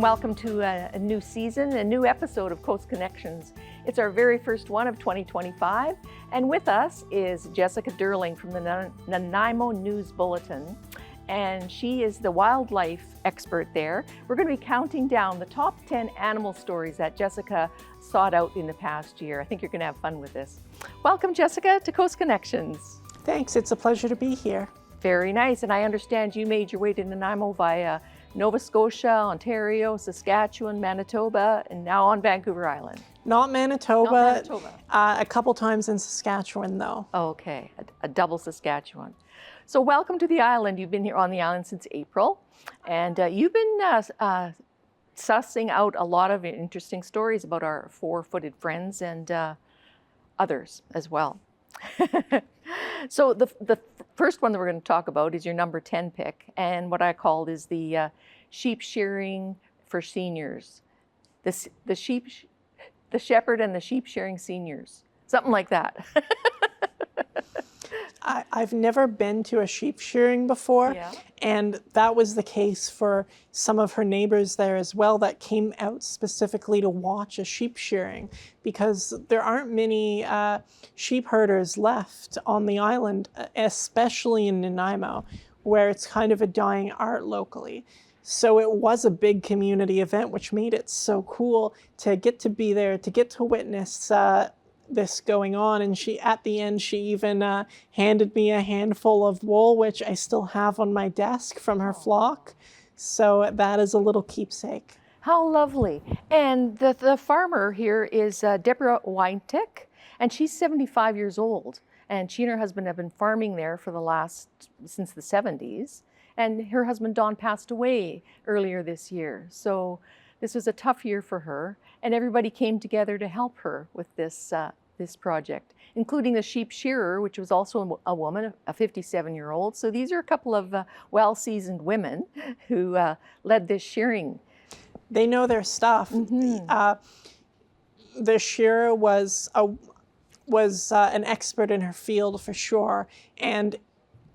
and welcome to a new season, a new episode of Coast Connections. It's our very first one of 2025, and with us is Jessica Durling from the Nanaimo News Bulletin, and she is the wildlife expert there. We're going to be counting down the top 10 animal stories that Jessica sought out in the past year. I think you're going to have fun with this. Welcome, Jessica, to Coast Connections. Thanks, it's a pleasure to be here. Very nice, and I understand you made your way to Nanaimo via Nova Scotia, Ontario, Saskatchewan, Manitoba, and now on Vancouver Island. Not Manitoba. Not Manitoba. A couple times in Saskatchewan, though. Okay, a double Saskatchewan. So welcome to the island. You've been here on the island since April, and you've been sussing out a lot of interesting stories about our four-footed friends and others as well. So the first one that we're going to talk about is your number 10 pick, and what I called is the sheep shearing for seniors. The shepherd and the sheep shearing seniors, something like that. I've never been to a sheep shearing before, Yeah. and that was the case for some of her neighbors there as well that came out specifically to watch a sheep shearing, because there aren't many sheep herders left on the island, especially in Nanaimo, where it's kind of a dying art locally. So it was a big community event, which made it so cool to get to be there, to get to witness this going on. And at the end, she even handed me a handful of wool, which I still have on my desk from her flock. So that is a little keepsake. How lovely. And the farmer here is Deborah Weintick, and she's 75 years old. And she and her husband have been farming there since the 70s. And her husband, Don, passed away earlier this year. So this was a tough year for her. And everybody came together to help her with this project, including the sheep shearer, which was also a woman, a 57-year-old. So these are a couple of well-seasoned women who led this shearing. They know their stuff. Mm-hmm. The shearer was an expert in her field for sure, and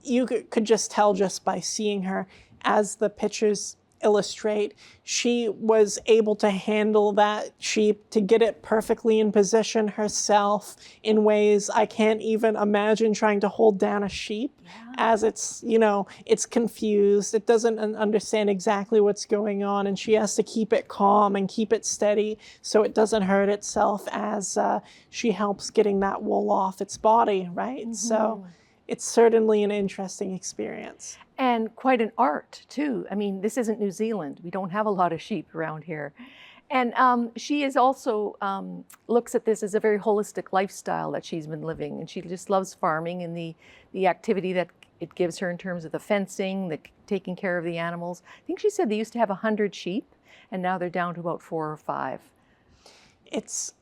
you could just tell just by seeing her, as the pictures illustrate, she was able to handle that sheep, to get it perfectly in position herself in ways I can't even imagine trying to hold down a sheep. As it's confused, it doesn't understand exactly what's going on, and she has to keep it calm and keep it steady so it doesn't hurt itself as she helps getting that wool off its body, right? Mm-hmm. So it's certainly an interesting experience. And quite an art, too. I mean, this isn't New Zealand. We don't have a lot of sheep around here. And she is also looks at this as a very holistic lifestyle that she's been living. And she just loves farming and the activity that it gives her in terms of the fencing, the taking care of the animals. I think she said they used to have 100 sheep, and now they're down to about 4 or 5.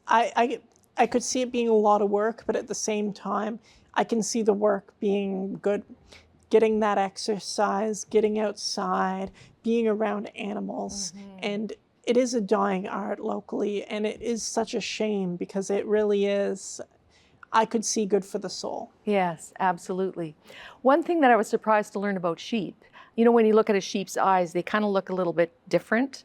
I could see it being a lot of work, but at the same time, I can see the work being good. Getting that exercise, getting outside, being around animals. Mm-hmm. And it is a dying art locally, and it is such a shame because it really is, I could see, good for the soul. Yes, absolutely. One thing that I was surprised to learn about sheep, when you look at a sheep's eyes, they kind of look a little bit different.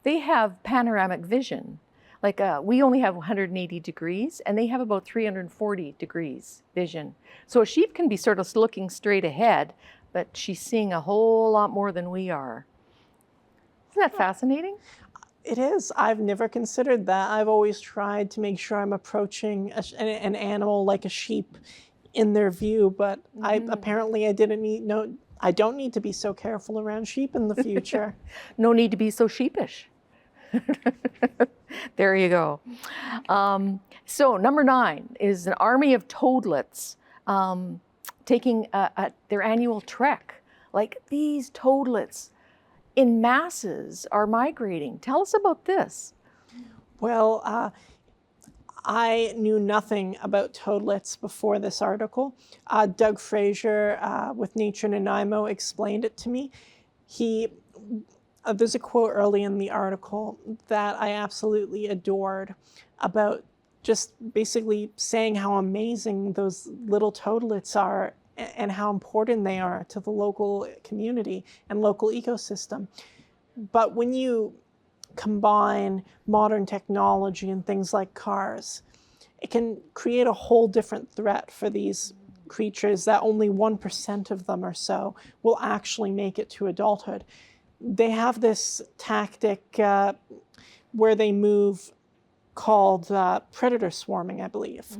They have panoramic vision. Like we only have 180 degrees, and they have about 340 degrees vision. So a sheep can be sort of looking straight ahead, but she's seeing a whole lot more than we are. Isn't that fascinating? It is. I've never considered that. I've always tried to make sure I'm approaching an animal like a sheep in their view, but apparently I don't need to be so careful around sheep in the future. No need to be so sheepish. There you go. So number 9 is an army of toadlets taking their annual trek. Like, these toadlets in masses are migrating. Tell us about this. Well, I knew nothing about toadlets before this article. Doug Fraser with Nature Nanaimo explained it to me. There's a quote early in the article that I absolutely adored about just basically saying how amazing those little toadlets are and how important they are to the local community and local ecosystem. But when you combine modern technology and things like cars, it can create a whole different threat for these creatures that only 1% of them or so will actually make it to adulthood. They have this tactic where they move called predator swarming, I believe,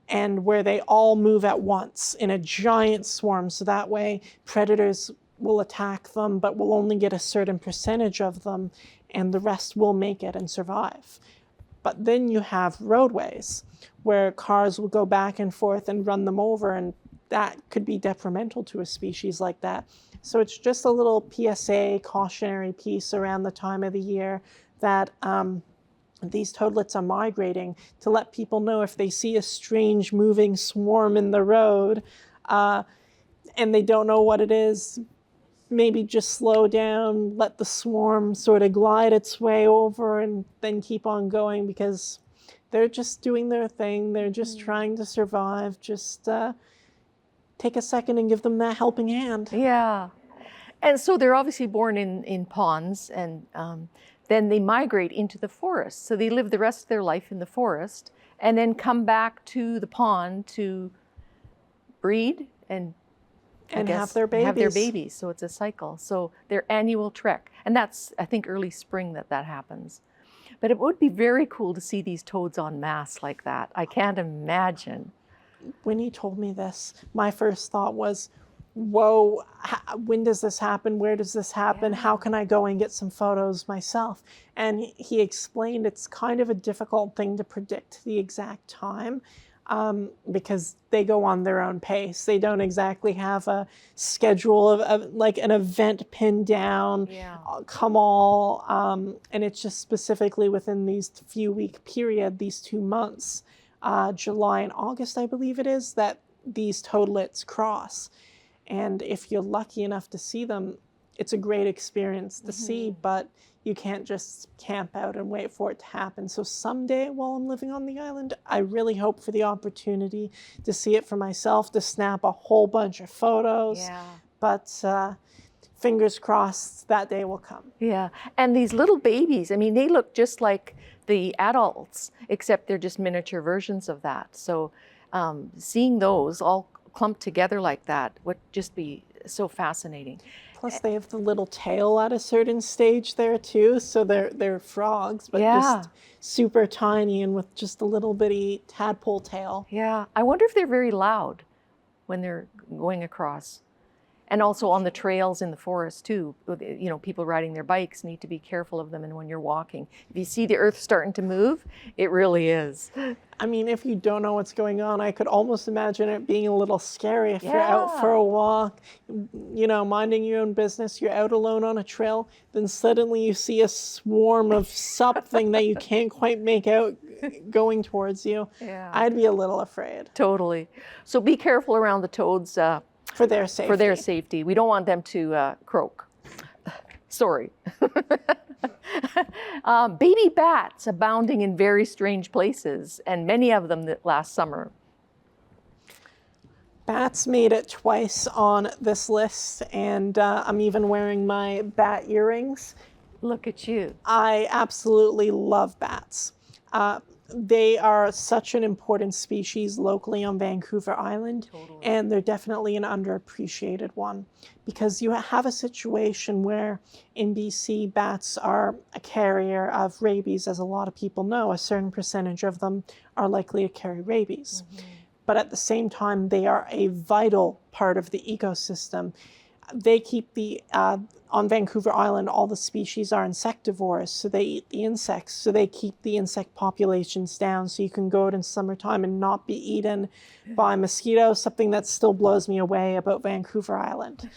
and where they all move at once in a giant swarm. So that way predators will attack them, but will only get a certain percentage of them, and the rest will make it and survive. But then you have roadways where cars will go back and forth and run them over, and that could be detrimental to a species like that. So it's just a little PSA cautionary piece around the time of the year that these toadlets are migrating, to let people know if they see a strange moving swarm in the road and they don't know what it is, maybe just slow down, let the swarm sort of glide its way over, and then keep on going, because they're just doing their thing. They're just trying to survive. Just take a second and give them that helping hand. Yeah. And so they're obviously born in ponds, and then they migrate into the forest. So they live the rest of their life in the forest and then come back to the pond to breed and have their babies. So it's a cycle. So their annual trek. And that's, I think, early spring that happens. But it would be very cool to see these toads en masse like that. I can't imagine. When you told me this, my first thought was, whoa, when does this happen? Where does this happen? Yeah. How can I go and get some photos myself? And he explained it's kind of a difficult thing to predict the exact time, because they go on their own pace. They don't exactly have a schedule of like an event pinned down, come all, and it's just specifically within these few week period, these 2 months, July and August, I believe it is, that these toadlets cross. And if you're lucky enough to see them, it's a great experience to see, but you can't just camp out and wait for it to happen. So someday while I'm living on the island, I really hope for the opportunity to see it for myself, to snap a whole bunch of photos. Yeah. But fingers crossed that day will come. Yeah. And these little babies, I mean, they look just like the adults, except they're just miniature versions of that. So seeing those all clumped together like that would just be so fascinating. Plus they have the little tail at a certain stage there too, so they're frogs, but just super tiny and with just a little bitty tadpole tail. Yeah, I wonder if they're very loud when they're going across. And also on the trails in the forest too, you know, people riding their bikes need to be careful of them. And when you're walking, if you see the earth starting to move, it really is. I mean, if you don't know what's going on, I could almost imagine it being a little scary if you're out for a walk, you know, minding your own business, you're out alone on a trail, then suddenly you see a swarm of something that you can't quite make out going towards you. Yeah. I'd be a little afraid. Totally. So be careful around the toads. For their safety. For their safety. We don't want them to croak. Sorry. Baby bats abounding in very strange places, and many of them last summer. Bats made it twice on this list, and I'm even wearing my bat earrings. Look at you. I absolutely love bats. They are such an important species locally on Vancouver Island, and they're definitely an underappreciated one, because you have a situation where in BC, bats are a carrier of rabies. As a lot of people know, a certain percentage of them are likely to carry rabies. But at the same time, they are a vital part of the ecosystem. They keep on Vancouver Island, all the species are insectivores, so they eat the insects, so they keep the insect populations down, so you can go out in summertime and not be eaten by mosquitoes, something that still blows me away about Vancouver Island.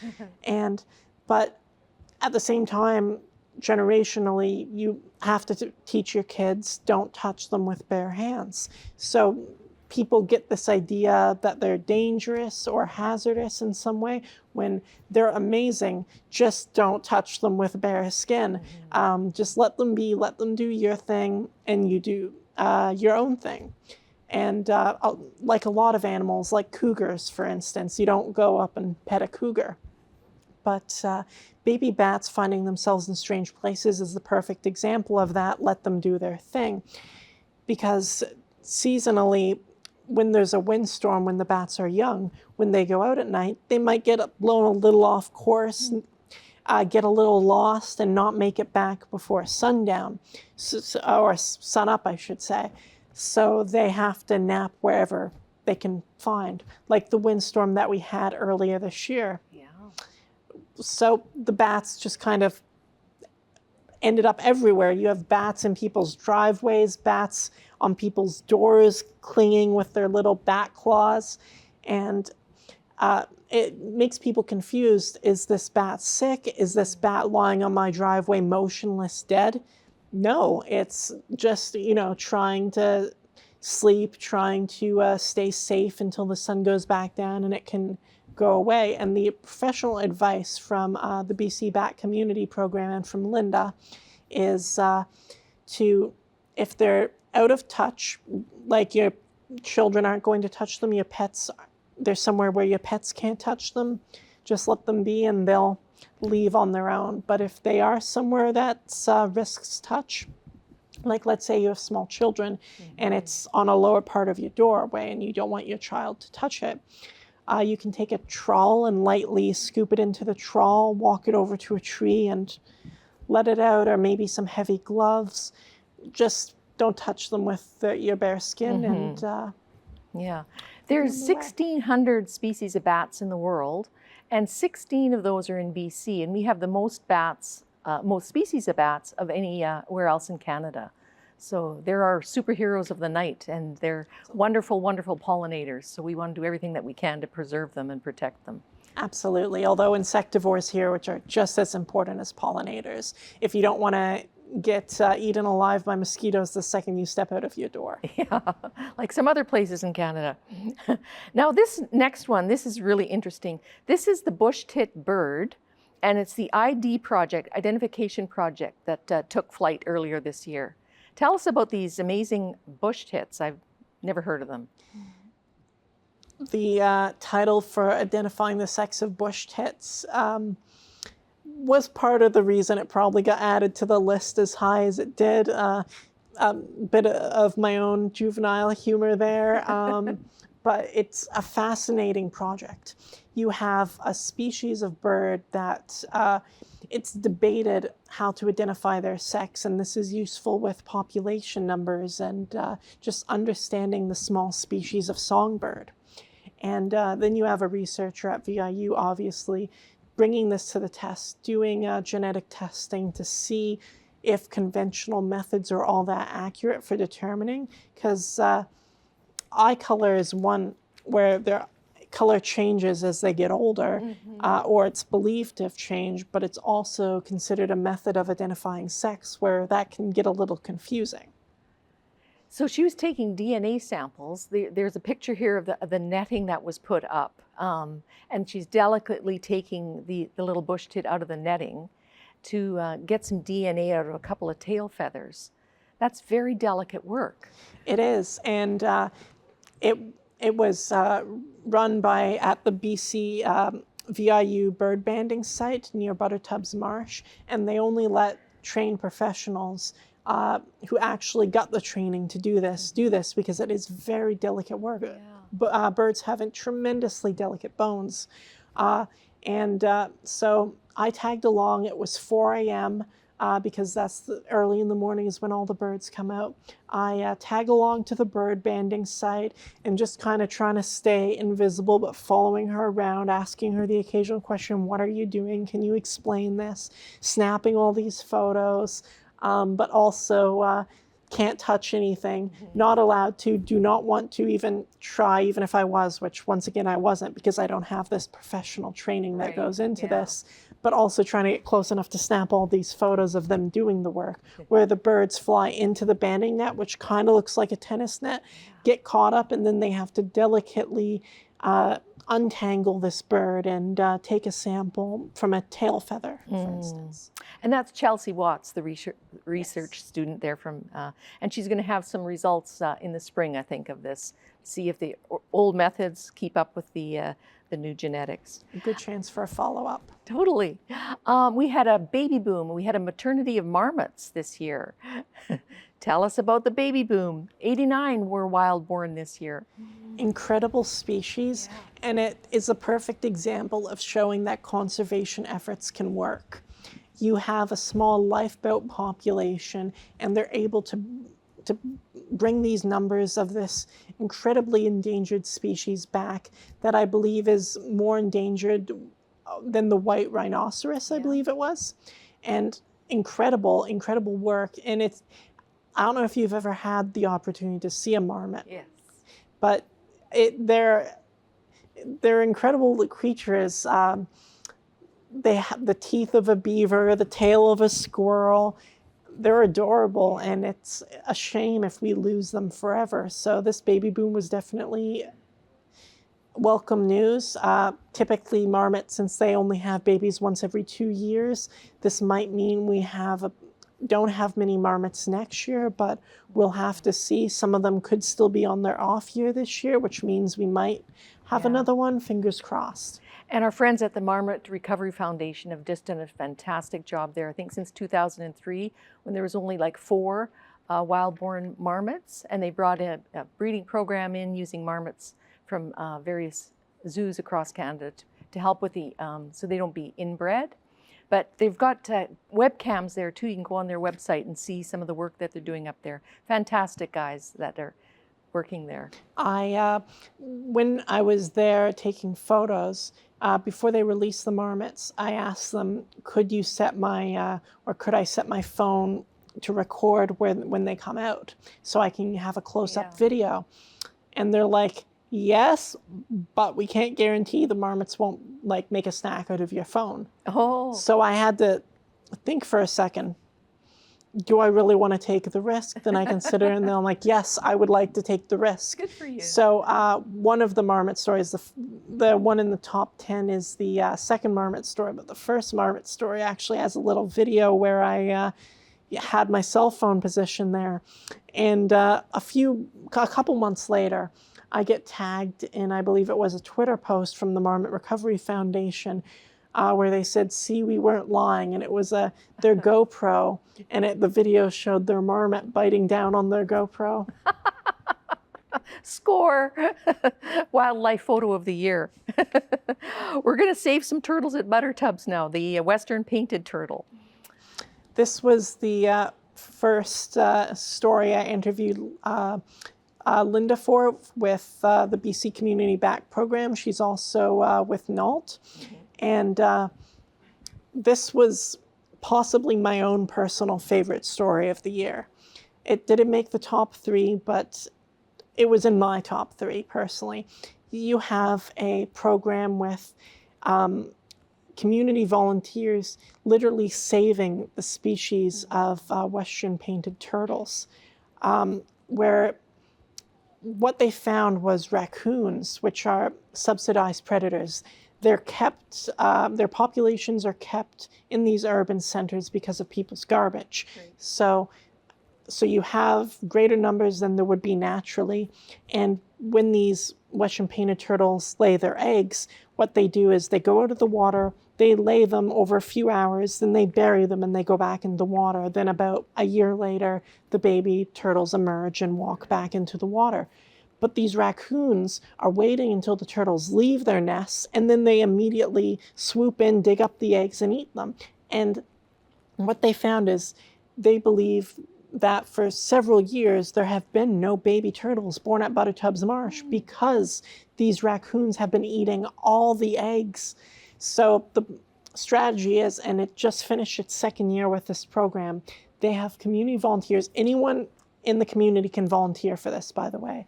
But at the same time, generationally, you have to teach your kids, don't touch them with bare hands. So people get this idea that they're dangerous or hazardous in some way, when they're amazing. Just don't touch them with bare skin. Just let them be, let them do your thing, and you do your own thing. And like a lot of animals, like cougars, for instance, you don't go up and pet a cougar. But baby bats finding themselves in strange places is the perfect example of that. Let them do their thing. Because seasonally, when there's a windstorm, when the bats are young, when they go out at night, they might get blown a little off course, get a little lost, and not make it back before sundown, or sun up, I should say. So they have to nap wherever they can find, like the windstorm that we had earlier this year. Yeah. So the bats just kind of ended up everywhere. You have bats in people's driveways, bats on people's doors clinging with their little bat claws, and it makes people confused. Is this bat sick? Is this bat lying on my driveway motionless, dead? No, it's just, trying to sleep, trying to stay safe until the sun goes back down and it can go away. And the professional advice from the BC Bat Community Program and from Linda is if they're out of touch, like your children aren't going to touch them, your pets, there's somewhere where your pets can't touch them, just let them be and they'll leave on their own. But if they are somewhere that risks touch, like let's say you have small children and it's on a lower part of your doorway and you don't want your child to touch it, you can take a trowel and lightly scoop it into the trowel, walk it over to a tree and let it out, or maybe some heavy gloves. Just don't touch them with your bare skin. And yeah, there's 1,600 species of bats in the world, and 16 of those are in BC, and we have the most bats, most species of bats of anywhere else in Canada. So there are superheroes of the night, and they're wonderful, wonderful pollinators. So we want to do everything that we can to preserve them and protect them. Absolutely, although insectivores here, which are just as important as pollinators, if you don't want to get eaten alive by mosquitoes the second you step out of your door. Yeah, like some other places in Canada. Now this next one, this is really interesting. This is the bush-tit bird, and it's the ID project, identification project that took flight earlier this year. Tell us about these amazing bush-tits. I've never heard of them. The title for identifying the sex of bush-tits was part of the reason it probably got added to the list as high as it did. A bit of my own juvenile humor there, but it's a fascinating project. You have a species of bird that it's debated how to identify their sex, and this is useful with population numbers and just understanding the small species of songbird. And then you have a researcher at VIU, obviously, bringing this to the test, doing genetic testing to see if conventional methods are all that accurate for determining, because eye color is one where their color changes as they get older, or it's believed to have changed, but it's also considered a method of identifying sex where that can get a little confusing. So she was taking DNA samples. There's a picture here of the netting that was put up, and she's delicately taking the little bush tit out of the netting to get some DNA out of a couple of tail feathers. That's very delicate work. It is, and it was run at the BC VIU bird banding site near Buttertubs Marsh, and they only let trained professionals who actually got the training to do this because it is very delicate work. Yeah. Birds have tremendously delicate bones. So I tagged along. It was 4 a.m. Because that's early in the morning is when all the birds come out. I tag along to the bird banding site and just kind of trying to stay invisible, but following her around, asking her the occasional question, what are you doing? Can you explain this? Snapping all these photos. But also can't touch anything, not allowed to, do not want to even try, even if I was, which once again I wasn't because I don't have this professional training that goes into this, but also trying to get close enough to snap all these photos of them doing the work, where the birds fly into the banding net, which kind of looks like a tennis net, get caught up, and then they have to delicately untangle this bird and take a sample from a tail feather, for instance. And that's Chelsea Watts, the research student there from, and she's going to have some results in the spring, I think, of this. See if the old methods keep up with the the new genetics. A good chance for a follow-up. Totally. We had a baby boom. We had a maternity of marmots this year. Tell us about the baby boom. 89 were wild born this year. Incredible species, and it is a perfect example of showing that conservation efforts can work. You have a small lifeboat population, and they're able to bring these numbers of this incredibly endangered species back that I believe is more endangered than the white rhinoceros, I believe it was. And incredible, incredible work. And it's, I don't know if you've ever had the opportunity to see a marmot. Yes. But they're incredible creatures. They have the teeth of a beaver, the tail of a squirrel. They're adorable, and it's a shame if we lose them forever. So this baby boom was definitely welcome news. Typically marmots, since they only have babies once every 2 years, this might mean we don't have many marmots next year, but we'll have to see. Some of them could still be on their off year this year, which means we might have another one, fingers crossed. And our friends at the Marmot Recovery Foundation have just done a fantastic job there. I think since 2003, when there was only like 4 wild-born marmots, and they brought a breeding program in using marmots from various zoos across Canada to help with the, so they don't be inbred. But they've got webcams there too. You can go on their website and see some of the work that they're doing up there. Fantastic guys that are working there. When I was there taking photos, before they released the marmots, I asked them, could you set my, or could I set my phone to record when they come out so I can have a close-up video? And they're like, yes, but we can't guarantee the marmots won't like make a snack out of your phone. Oh. So I had to think for a second. Do I really want to take the risk? Then I consider, and then I'm like, yes, I would like to take the risk. Good for you. So one of the marmot stories, the one in the top 10 is the second marmot story, but the first marmot story actually has a little video where I had my cell phone positioned there. And a couple months later, I get tagged in, I believe it was a Twitter post from the Marmot Recovery Foundation, where they said, see, we weren't lying. And it was their GoPro, and the video showed their marmot biting down on their GoPro. Score! Wildlife photo of the year. We're going to save some turtles at Butter Tubs now, the western painted turtle. This was the first story I interviewed Linda for with the BC Community Back program. She's also with NALT. And this was possibly my own personal favorite story of the year. It didn't make the top 3, but it was in my top 3 personally. You have a program with community volunteers literally saving the species of western painted turtles, where what they found was raccoons, which are subsidized predators. They're kept, their populations are kept in these urban centers because of people's garbage. Right. So you have greater numbers than there would be naturally. And when these western painted turtles lay their eggs, what they do is they go out of the water, they lay them over a few hours, then they bury them and they go back in the water. Then about a year later, the baby turtles emerge and walk back into the water. But these raccoons are waiting until the turtles leave their nests, and then they immediately swoop in, dig up the eggs, and eat them. And what they found is they believe that for several years there have been no baby turtles born at Butter Tubs Marsh because these raccoons have been eating all the eggs. So the strategy is, and it just finished its 2nd year with this program, they have community volunteers. Anyone in the community can volunteer for this, by the way.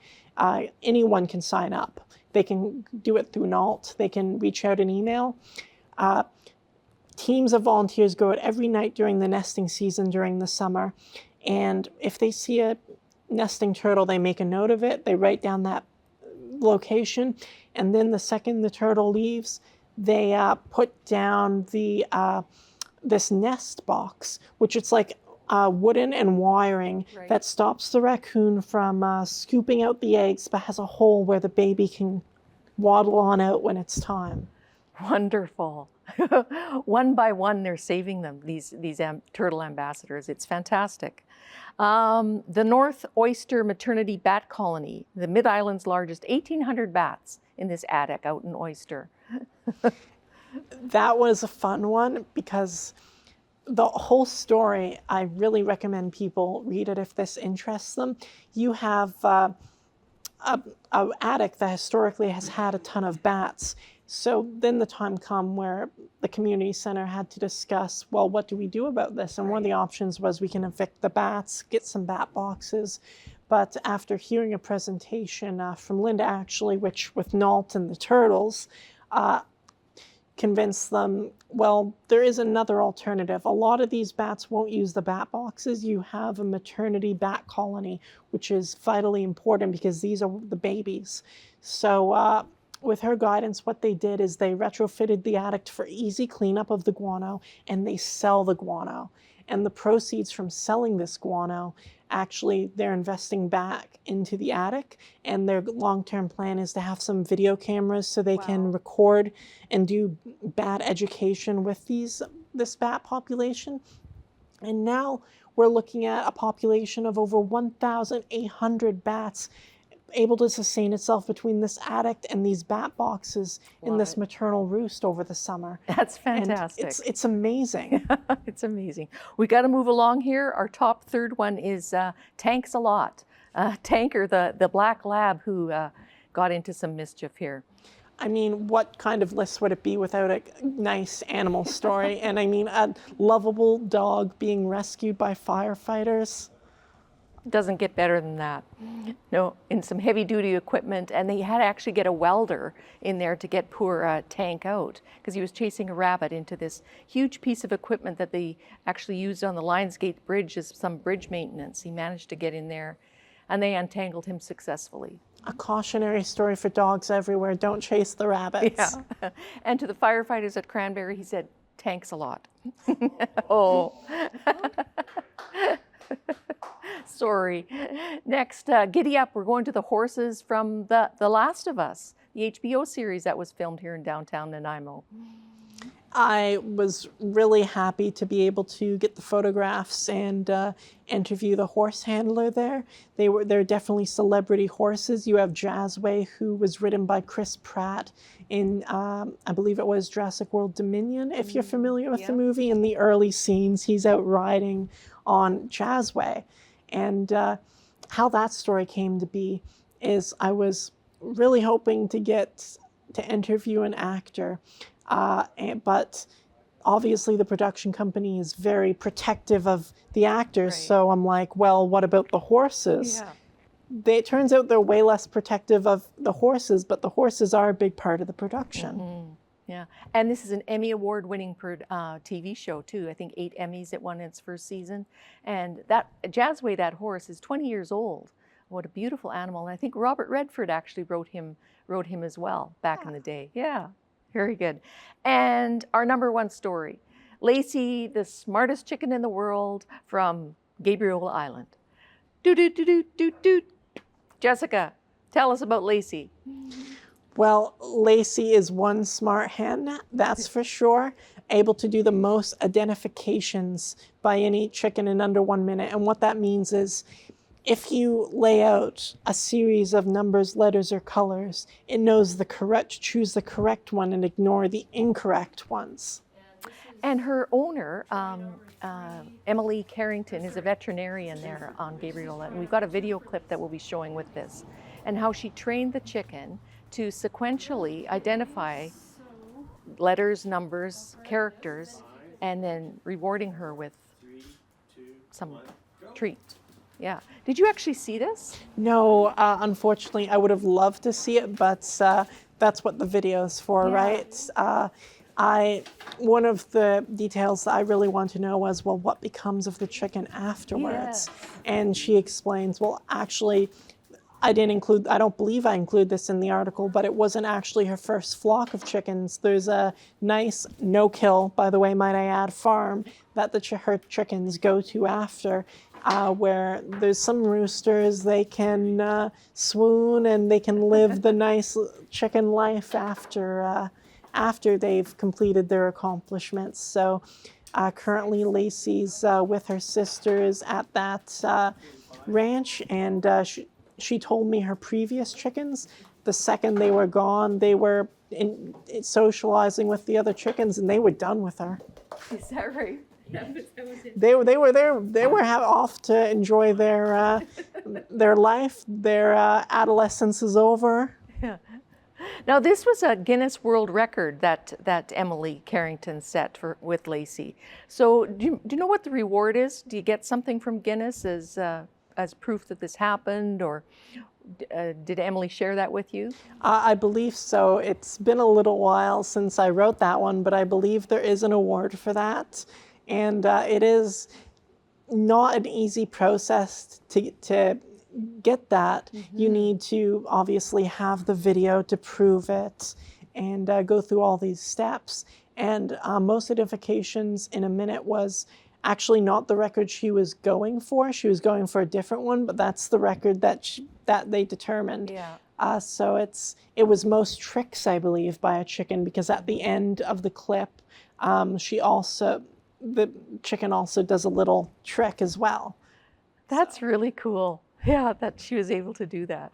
Anyone can sign up. They can do it through NALT. They can reach out an email. Teams of volunteers go out every night during the nesting season during the summer. And if they see a nesting turtle, they make a note of it. They write down that location. And then the second the turtle leaves, they put down this nest box, which it's like wooden and wiring that stops the raccoon from scooping out the eggs, but has a hole where the baby can waddle on out when it's time. Wonderful. One by one, they're saving them, these turtle ambassadors. It's fantastic. The North Oyster Maternity Bat Colony, the Mid-Island's largest, 1,800 bats in this attic out in Oyster. That was a fun one because the whole story, I really recommend people read it if this interests them. You have an attic that historically has had a ton of bats. So then the time come where the community center had to discuss, well, what do we do about this? And one of the options was we can evict the bats, get some bat boxes. But after hearing a presentation from Linda, actually, which with Nalt and the turtles, convinced them, well, there is another alternative. A lot of these bats won't use the bat boxes. You have a maternity bat colony, which is vitally important because these are the babies. So with her guidance, what they did is they retrofitted the attic for easy cleanup of the guano, and they sell the guano. And the proceeds from selling this guano, actually, they're investing back into the attic, and their long-term plan is to have some video cameras so they can record and do bat education with this bat population. And now we're looking at a population of over 1,800 bats able to sustain itself between this attic and these bat boxes in this maternal roost over the summer. That's fantastic. And it's amazing. It's amazing. We got to move along here. Our top third one is Tanks a Lot. Tanker, the black lab who got into some mischief here. I mean, what kind of list would it be without a nice animal story? And I mean, a lovable dog being rescued by firefighters. Doesn't get better than that. No, in some heavy duty equipment, and they had to actually get a welder in there to get poor Tank out because he was chasing a rabbit into this huge piece of equipment that they actually used on the Lionsgate Bridge as some bridge maintenance. He managed to get in there and they untangled him successfully. A cautionary story for dogs everywhere. Don't chase the rabbits. Yeah. And to the firefighters at Cranberry, he said, "Tanks a lot." Oh. Sorry. Next, giddy up. We're going to the horses from The Last of Us, the HBO series that was filmed here in downtown Nanaimo. I was really happy to be able to get the photographs and interview the horse handler there. They're definitely celebrity horses. You have Jazzway, who was ridden by Chris Pratt in, I believe it was Jurassic World Dominion, if you're familiar with the movie. In the early scenes, he's out riding on Jazzway. And how that story came to be is I was really hoping to get to interview an actor, but obviously the production company is very protective of the actors. Right. So I'm like, well, what about the horses? Yeah. It turns out they're way less protective of the horses, but the horses are a big part of the production. Mm-hmm. Yeah, and this is an Emmy Award-winning TV show too. I think 8 Emmys it won in its first season. And that Jazzway, that horse, is 20 years old. What a beautiful animal! And I think Robert Redford actually wrote him as well back in the day. Yeah, very good. And our number one story, Lacey, the smartest chicken in the world from Gabriel Island. Do do do do do do. Jessica, tell us about Lacey. Well, Lacey is one smart hen, that's for sure, able to do the most identifications by any chicken in under 1 minute. And what that means is if you lay out a series of numbers, letters, or colors, it knows choose the correct one and ignore the incorrect ones. And her owner, Emily Carrington, is a veterinarian there on Gabriel. And we've got a video clip that we'll be showing with this, and how she trained the chicken to sequentially identify letters, numbers, characters, and then rewarding her with some treat. Yeah. Did you actually see this? No, unfortunately, I would have loved to see it, but that's what the video is for, right? One of the details that I really want to know was, well, what becomes of the chicken afterwards? Yes. And she explains, well, actually, I don't believe I include this in the article, but it wasn't actually her first flock of chickens. There's a nice no-kill, by the way, might I add, farm that her chickens go to after. where there's some roosters, they can swoon and they can live the nice chicken life after they've completed their accomplishments. So currently Lacey's with her sisters at that ranch, and she told me her previous chickens, the second they were gone, they were socializing with the other chickens, and they were done with her. Is that right? They were off to enjoy their life. Their adolescence is over. Yeah. Now this was a Guinness World Record that Emily Carrington set with Lacey. So do you know what the reward is? Do you get something from Guinness as proof that this happened, or did Emily share that with you? I believe so. It's been a little while since I wrote that one, but I believe there is an award for that. And it is not an easy process to get that. Mm-hmm. You need to obviously have the video to prove it and go through all these steps. And Most Identifications in a Minute was actually not the record she was going for. She was going for a different one, but that's the record that they determined. Yeah. So it was most tricks, I believe, by a chicken, because at the end of the clip, the chicken also does a little trick as well. That's really cool. Yeah, that she was able to do that.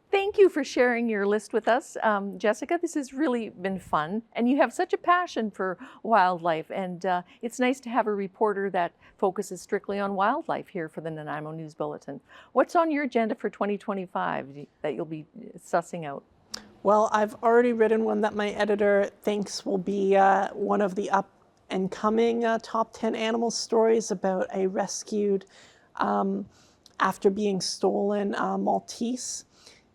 Thank you for sharing your list with us, Jessica. This has really been fun, and you have such a passion for wildlife, and it's nice to have a reporter that focuses strictly on wildlife here for the Nanaimo News Bulletin. What's on your agenda for 2025 that you'll be sussing out? Well, I've already written one that my editor thinks will be one of the up-and-coming top 10 animal stories about a rescued, after being stolen, Maltese.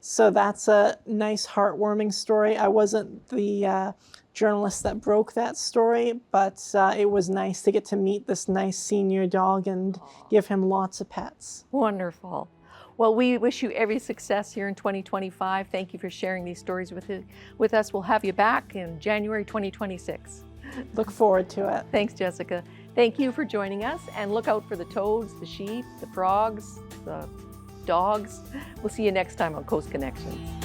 So that's a nice, heartwarming story. I wasn't the journalist that broke that story, but it was nice to get to meet this nice senior dog and give him lots of pets. Wonderful. Well, we wish you every success here in 2025. Thank you for sharing these stories with us. We'll have you back in January 2026. Look forward to it. Thanks, Jessica. Thank you for joining us, and look out for the toads, the sheep, the frogs, the dogs. We'll see you next time on Coast Connections.